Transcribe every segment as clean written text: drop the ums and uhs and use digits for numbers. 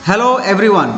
Hello everyone,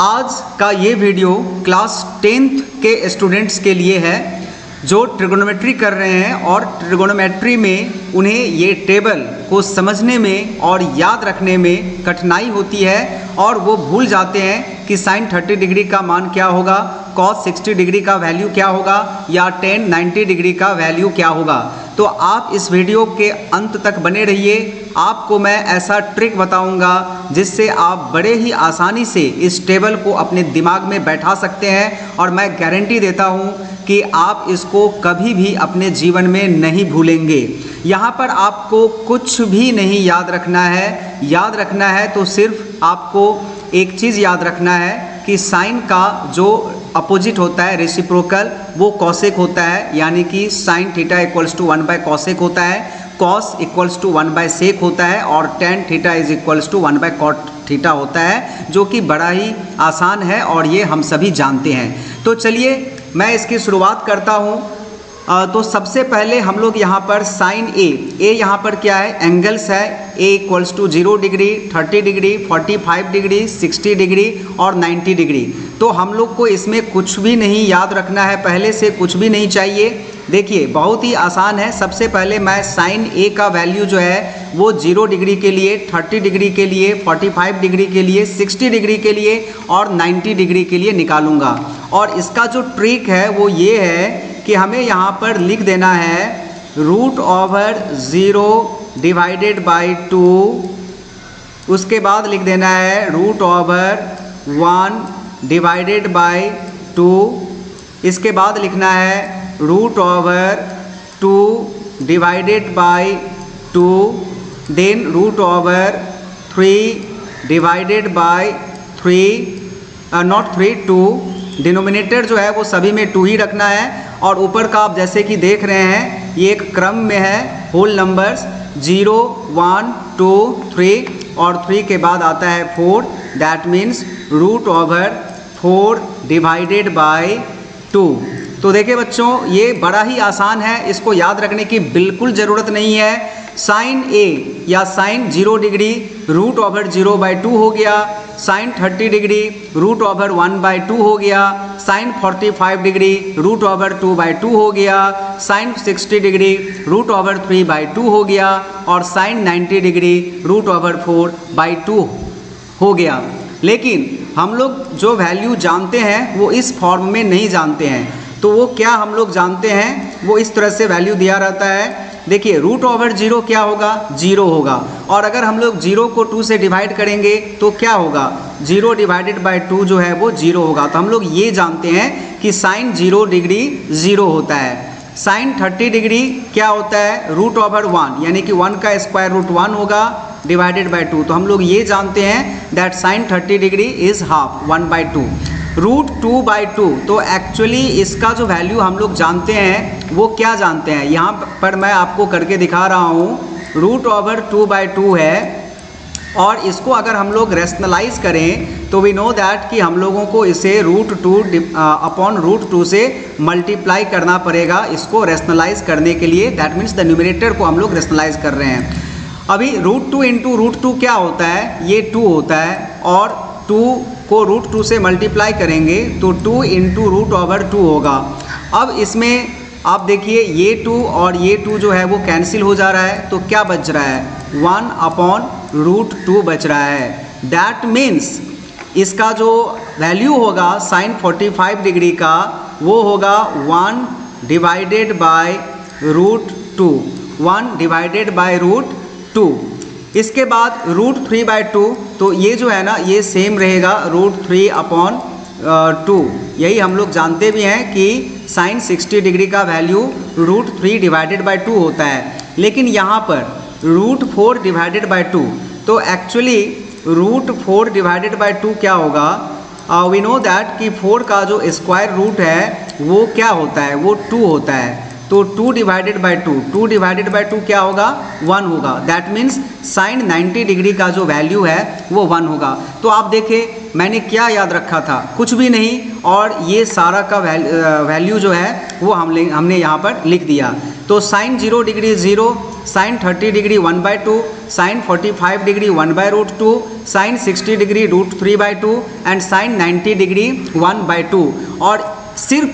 आज का ये वीडियो क्लास 10th के स्टूडेंट्स के लिए है जो ट्रिगोनोमेट्री कर रहे हैं और ट्रिगोनोमेट्री में उन्हें ये टेबल को समझने में और याद रखने में कठिनाई होती है और वो भूल जाते हैं कि साइन 30 डिग्री का मान क्या होगा, कॉस 60 डिग्री का वैल्यू क्या होगा या टेन 90 डिग्री का वैल्यू क्या होगा। तो आप इस वीडियो के अंत तक बने रहिए। आपको मैं ऐसा ट्रिक बताऊंगा जिससे आप बड़े ही आसानी से इस टेबल को अपने दिमाग में बैठा सकते हैं और मैं गारंटी देता हूं कि आप इसको कभी भी अपने जीवन में नहीं भूलेंगे। यहाँ पर आपको कुछ भी नहीं याद रखना है। याद रखना है तो सिर्फ आपको एक चीज़ याद रखना है कि साइन का जो अपोजिट होता है रेसिप्रोकल वो कॉसेक होता है, यानी कि sine theta equals to 1 by cosec होता है, cos equals to 1 by sec होता है और tan theta is equals to 1 by cot theta होता है, जो कि बड़ा ही आसान है और ये हम सभी जानते हैं। तो चलिए मैं इसकी शुरुआत करता हूँ। तो सबसे पहले हम लोग यहाँ पर साइन ए यहाँ पर क्या है, एंगल्स है। A equals to 0 degree, 30 degree, 45 degree, 60 degree और 90 डिग्री। तो हम लोग को इसमें कुछ भी नहीं याद रखना है, पहले से कुछ भी नहीं चाहिए। देखिए बहुत ही आसान है। सबसे पहले मैं साइन ए का वैल्यू जो है वो 0 डिग्री के लिए, 30 डिग्री के लिए, 45 डिग्री के लिए, 60 डिग्री के लिए और 90 डिग्री के लिए निकालूंगा। और इसका जो ट्रिक है वो ये है कि हमें यहाँ पर लिख देना है √0 डिवाइडेड बाई 2, उसके बाद लिख देना है √1 डिवाइडेड बाई 2, इसके बाद लिखना है √2 divided by 2, then √3 divided by 3, not 3, 2। Denominator जो है वो सभी में 2 ही रखना है और ऊपर का आप जैसे कि देख रहे हैं ये एक क्रम में है, होल नंबर्स 0, 1, 2, 3 और 3 के बाद आता है 4। That means √4 divided by 2। तो देखिए बच्चों ये बड़ा ही आसान है, इसको याद रखने की बिल्कुल ज़रूरत नहीं है। साइन ए या साइन 0 डिग्री √0/2 हो गया, साइन 30 डिग्री √1/2 हो गया, साइन 45 डिग्री √2/2 हो गया, साइन 60 डिग्री √3/2 हो गया और साइन 90 डिग्री √4/2 हो गया। लेकिन हम लोग जो वैल्यू जानते हैं वो इस फॉर्म में नहीं जानते हैं। तो वो क्या हम लोग जानते हैं, वो इस तरह से वैल्यू दिया रहता है। देखिए √0 क्या होगा, 0 होगा। और अगर हम लोग 0 को 2 से डिवाइड करेंगे तो क्या होगा, 0 डिवाइडेड बाई 2 जो है वो 0 होगा। तो हम लोग ये जानते हैं कि साइन 0 डिग्री 0 होता है। साइन 30 डिग्री क्या होता है, √1 यानी कि 1 का स्क्वायर रूट 1 होगा डिवाइडेड बाई 2। तो हम लोग ये जानते हैं that sine 30 degree is half 1/2। √2/2 तो एक्चुअली इसका जो वैल्यू हम लोग जानते हैं वो क्या जानते हैं, यहाँ पर मैं आपको करके दिखा रहा हूँ। √2/2 है और इसको अगर हम लोग रेशनलाइज करें तो वी नो दैट कि हम लोगों को इसे √2 से मल्टीप्लाई करना पड़ेगा इसको रेशनलाइज करने के लिए। दैट मीन्स द न्यूमरेटर को हम लोग रेशनलाइज कर रहे हैं। अभी √2 इंटू √2 क्या होता है, ये 2 होता है और 2 को √2 से मल्टीप्लाई करेंगे तो 2 इंटू √2 होगा। अब इसमें आप देखिए ये 2 और ये 2 जो है वो कैंसिल हो जा रहा है, तो क्या बच रहा है, 1/√2 बच रहा है। दैट मीन्स इसका जो वैल्यू होगा साइन 45 डिग्री का वो होगा 1 डिवाइडेड बाय √2, 1 डिवाइडेड बाय √2। इसके बाद √3/2, तो ये जो है ना ये सेम रहेगा √3/2। यही हम लोग जानते भी हैं कि साइन 60 डिग्री का वैल्यू √3 डिवाइडेड बाई 2 होता है। लेकिन यहाँ पर √4 डिवाइडेड बाई 2, तो एक्चुअली √4 डिवाइडेड बाई 2 क्या होगा, वी नो दैट कि 4 का जो स्क्वायर रूट है वो क्या होता है, वो 2 होता है। तो 2 डिवाइडेड बाई 2 डिवाइडेड बाई 2 क्या होगा, 1 होगा। दैट मीन्स साइन 90 डिग्री का जो वैल्यू है वो 1 होगा। तो आप देखें मैंने क्या याद रखा था, कुछ भी नहीं, और ये सारा का वैल्यू जो है वो हमने यहाँ पर लिख दिया। तो sine 0 degree 0, sine 30 degree 1/2, sine 45 degree 1/√2, sine 60 degree √3/2 and sine 90 degree 1/2। और सिर्फ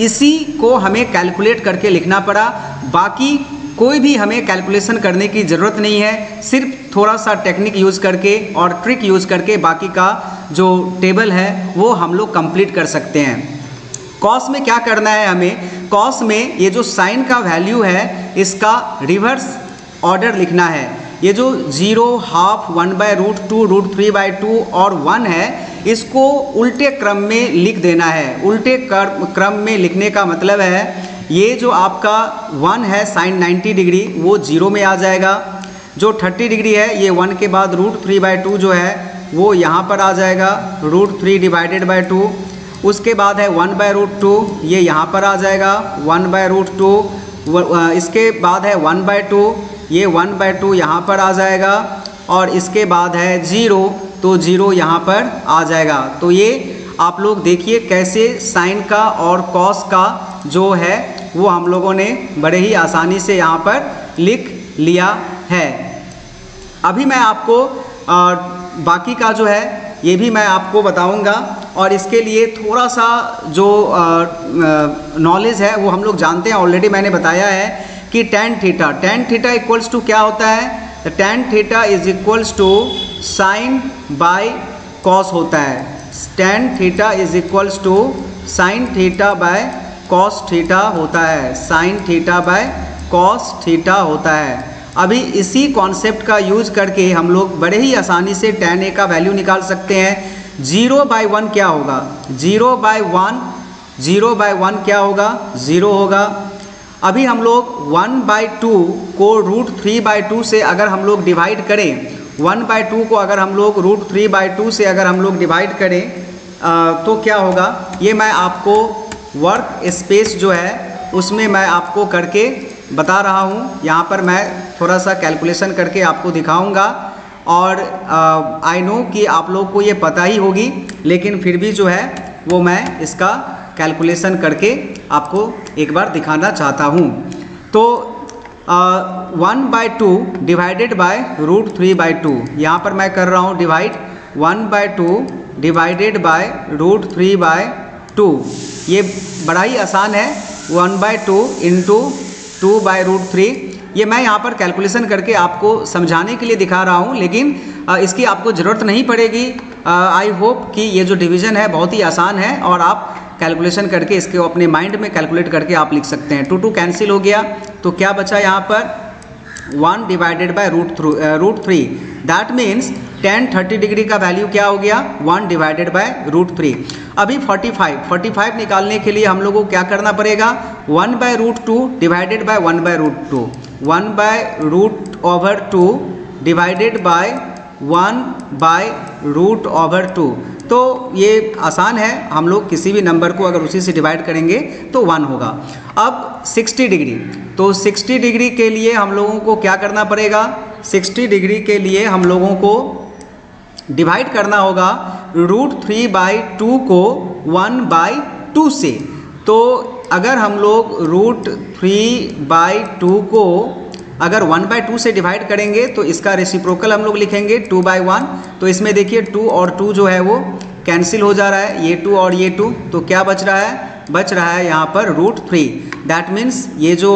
इसी को हमें कैलकुलेट करके लिखना पड़ा, बाकी कोई भी हमें कैलकुलेशन करने की ज़रूरत नहीं है। सिर्फ थोड़ा सा टेक्निक यूज़ करके और ट्रिक यूज़ करके बाकी का जो टेबल है वो हम लोग कंप्लीट कर सकते हैं। कॉस में क्या करना है हमें, कॉस में ये जो साइन का वैल्यू है इसका रिवर्स ऑर्डर लिखना है। ये जो 0, हाफ, 1/√2, √3/2 और 1 है, इसको उल्टे क्रम में लिख देना है। उल्टे क्रम में लिखने का मतलब है ये जो आपका 1 है साइन 90 डिग्री वो 0 में आ जाएगा, जो 30 डिग्री है ये 1 के बाद √3/2 जो है वो यहाँ पर आ जाएगा, √3/2। उसके बाद है 1/√2, ये यहाँ पर आ जाएगा 1/√2। इसके बाद है 1/2, ये 1/2 यहाँ पर आ जाएगा। और इसके बाद है 0, तो 0 यहाँ पर आ जाएगा। तो ये आप लोग देखिए कैसे साइन का और कॉस का जो है वो हम लोगों ने बड़े ही आसानी से यहाँ पर लिख लिया है। अभी मैं आपको बाकी का जो है ये भी मैं आपको बताऊंगा, और इसके लिए थोड़ा सा जो नॉलेज है वो हम लोग जानते हैं, ऑलरेडी मैंने बताया है कि tan थीटा इक्वल्स टू क्या होता है, tan theta is equals to sine by cos होता है। tan theta is equals to sine theta by cos theta होता है, sine theta by cos theta होता है। अभी इसी कॉन्सेप्ट का यूज करके हम लोग बड़े ही आसानी से tan a का वैल्यू निकाल सकते हैं। 0/1 क्या होगा, 0/1 क्या होगा, 0 होगा। अभी हम लोग 1/2 को √3/2 से अगर हम लोग डिवाइड करें, 1/2 को अगर हम लोग √3/2 से अगर हम लोग डिवाइड करें तो क्या होगा, ये मैं आपको वर्क स्पेस जो है उसमें मैं आपको करके बता रहा हूँ। यहाँ पर मैं थोड़ा सा कैलकुलेशन करके आपको दिखाऊंगा, और आई नो कि आप लोग को ये पता ही होगी, लेकिन फिर भी जो है वो मैं इसका कैलकुलेशन करके आपको एक बार दिखाना चाहता हूँ। तो 1/2 डिवाइडेड बाय √3/2, यहाँ पर मैं कर रहा हूँ डिवाइड, 1/2 डिवाइडेड बाय √3/2। ये बड़ा ही आसान है, 1/2 इंटू 2/√3। ये मैं यहाँ पर कैलकुलेशन करके आपको समझाने के लिए दिखा रहा हूँ, लेकिन इसकी आपको ज़रूरत नहीं पड़ेगी। आई होप कि ये जो डिवीज़न है बहुत ही आसान है और आप कैलकुलेशन करके इसके अपने माइंड में कैलकुलेट करके आप लिख सकते हैं। 2 कैंसिल हो गया, तो क्या बचा यहाँ पर 1 divided by √3। That means tan 30 degree का वैल्यू क्या हो गया, 1 डिवाइडेड बाय √3। अभी 45 निकालने के लिए हम लोगों को क्या करना पड़ेगा, 1/√2 डिवाइडेड बाय 1/√2, 1/√2 डिवाइडेड बाय 1/√2। तो ये आसान है, हम लोग किसी भी नंबर को अगर उसी से डिवाइड करेंगे तो 1 होगा। अब 60 डिग्री, तो 60 डिग्री के लिए हम लोगों को क्या करना पड़ेगा, 60 डिग्री के लिए हम लोगों को डिवाइड करना होगा √3/2 को 1/2 से। तो अगर हम लोग √3/2 को अगर 1/2 से डिवाइड करेंगे तो इसका रेसिप्रोकल हम लोग लिखेंगे 2/1। तो इसमें देखिए 2 और 2 जो है वो कैंसिल हो जा रहा है, ये 2 और ये 2, तो क्या बच रहा है, बच रहा है यहाँ पर √3। दैट मीन्स ये जो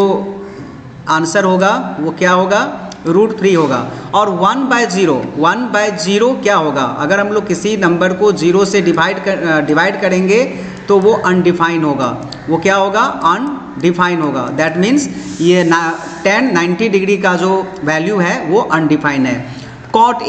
आंसर होगा वो क्या होगा, √3 होगा। और 1/0 क्या होगा, अगर हम लोग किसी नंबर को 0 से डिवाइड करेंगे तो वो अनडिफाइन होगा। वो क्या होगा, अनडिफाइन होगा। दैट मीन्स ये tan 90 डिग्री का जो वैल्यू है वो अनडिफाइन है। कॉट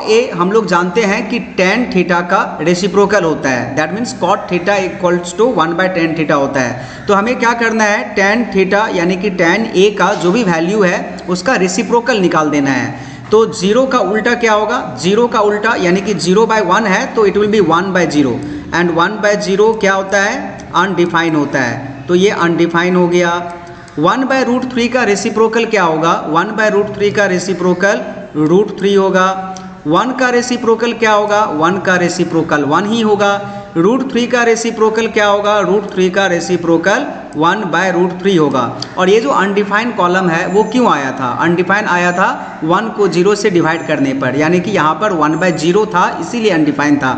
ए हम लोग जानते हैं कि tan थीटा का रेसिप्रोकल होता है। That means cot theta equals to 1/tan theta होता है। तो हमें क्या करना है, tan थीटा यानी कि tan a का जो भी वैल्यू है उसका रेसिप्रोकल निकाल देना है। तो 0 का उल्टा क्या होगा, 0 का उल्टा यानी कि 0/1 है तो इट विल बी 1/0, एंड 1/0 क्या होता है, अनडिफाइन होता है। तो ये अनडिफाइन हो गया। 1/√3 का रेसिप्रोकल क्या होगा, 1/√3 का रेसिप्रोकल √3 होगा। 1 का रेसिप्रोकल क्या होगा, 1 का रेसिप्रोकल 1 ही होगा। √3 का रेसिप्रोकल क्या होगा, √3 का रेसिप्रोकल 1/√3 होगा। और ये जो अनडिफाइंड कॉलम है वो क्यों आया था, अनडिफाइंड आया था 1 को 0 से डिवाइड करने पर, यानी कि यहाँ पर 1/0 था इसीलिए अनडिफाइंड था।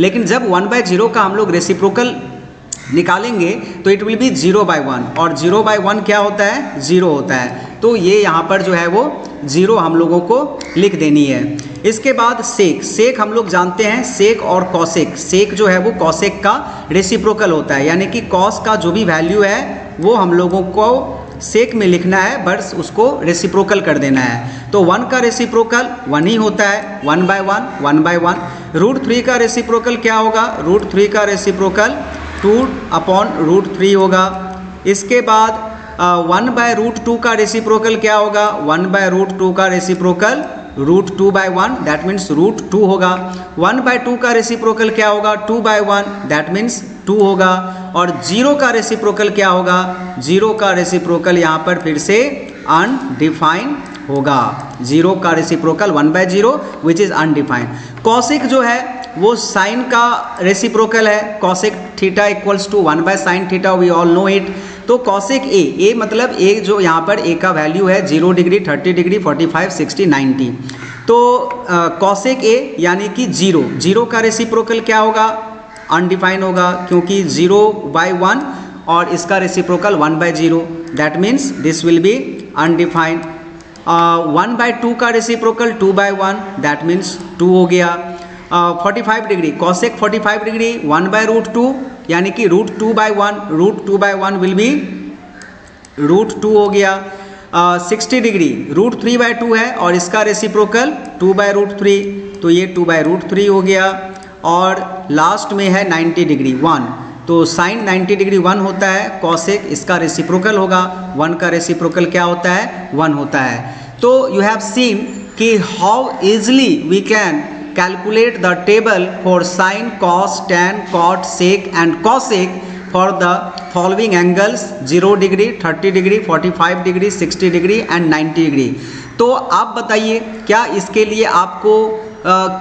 लेकिन जब 1/0 का हम लोग रेसिप्रोकल निकालेंगे तो इट विल बी 0/1, और 0/1 क्या होता है, 0 होता है। तो ये यहाँ पर जो है वो 0 हम लोगों को लिख देनी है। इसके बाद सेक, सेक हम लोग जानते हैं सेक और कॉसेक, सेक जो है वो कॉसेक का रेसिप्रोकल होता है, यानी कि कॉस का जो भी वैल्यू है वो हम लोगों को सेक में लिखना है, बस उसको रेसिप्रोकल कर देना है। तो 1 का रेसिप्रोकल 1 ही होता है, 1/1 1/1। √3 का रेसिप्रोकल क्या होगा, √3 का रेसिप्रोकल 2/√3 होगा। इसके बाद 1/√2 का रेसिप्रोकल क्या होगा, 1/√2 का रेसिप्रोकल √2/1, दैट मीन्स √2 होगा। 1/2 का रेसिप्रोकल क्या होगा, 2/1, दैट मीन्स 2 होगा। और 0 का रेसिप्रोकल क्या होगा, 0 का रेसिप्रोकल यहाँ पर फिर से अनडिफाइंड होगा। 0 का reciprocal 1/0 which is undefined. Cosec जो है वो साइन का रेसिप्रोकल है, cosec theta equals to 1/sin theta, we all know it. तो कॉसेक ए मतलब ए जो यहाँ पर ए का वैल्यू है 0 डिग्री, 30 डिग्री, 45, 60, 90। तो कॉसेक ए यानी कि 0 का रेसिप्रोकल क्या होगा, अनडिफाइंड होगा, क्योंकि 0/1 और इसका reciprocal 1/0, that means this will be undefined. 1/2 का रेसिप्रोकल 2/1, दैट मीन्स 2 हो गया। 45 डिग्री, कॉसेक 45 डिग्री 1/√2, यानी कि √2/1, √2/1 विल बी √2 हो गया। 60 डिग्री √3/2 है और इसका रेसिप्रोकल 2/√3, तो ये 2/√3 हो गया। और लास्ट में है 90 डिग्री 1, तो साइन 90 डिग्री 1 होता है, कॉसेक इसका रेसिप्रोकल होगा, 1 का रेसिप्रोकल क्या होता है, 1 होता है। तो यू हैव सीन कि how easily we can calculate the table for sin, cos, tan, cot, sec and cosec for the following angles 0 degree, 30 degree, 45 degree, 60 degree and 90 degree. तो आप बताइए क्या इसके लिए आपको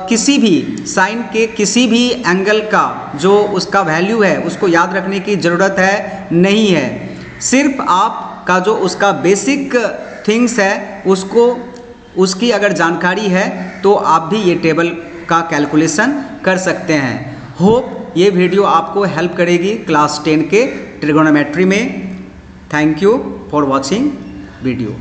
किसी भी साइन के किसी भी एंगल का जो उसका वैल्यू है उसको याद रखने की ज़रूरत है, नहीं है। सिर्फ आपका जो उसका बेसिक थिंग्स है उसको उसकी अगर जानकारी है तो आप भी ये टेबल का कैलकुलेशन कर सकते हैं। होप ये वीडियो आपको हेल्प करेगी क्लास 10 के ट्रिगोनोमेट्री में। Thank you for watching video.